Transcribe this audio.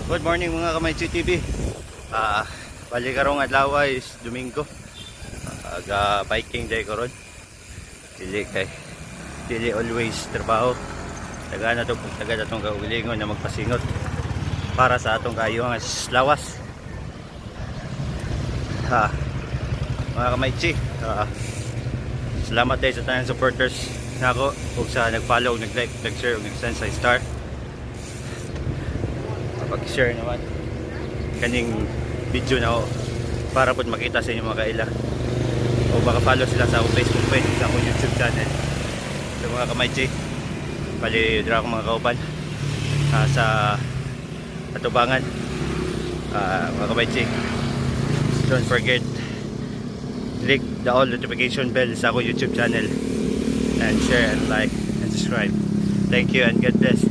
Good morning mga Kamaychi TV. Bali karong adlaw is Domingo. Aga biking day karon. Dili always trabaho. Taga na tong kaugalingon na magpasingot para sa atong kayong lawas. Mga Kamaychi, salamat tayo sa tanang supporters nako ug sa nag-follow, nag-like, nag-share ug nag-send sa star. Pag-share naman kaning video na ako para po makita sa inyo mga kaila o baka follow sila sa akong Facebook page, sa akong YouTube channel. So mga Kamaychi, bali dira ako mga kauban sa Atubangan. Mga Kamaychi, don't forget click the all notification bell sa akong YouTube channel and share and like and subscribe. Thank you and God bless.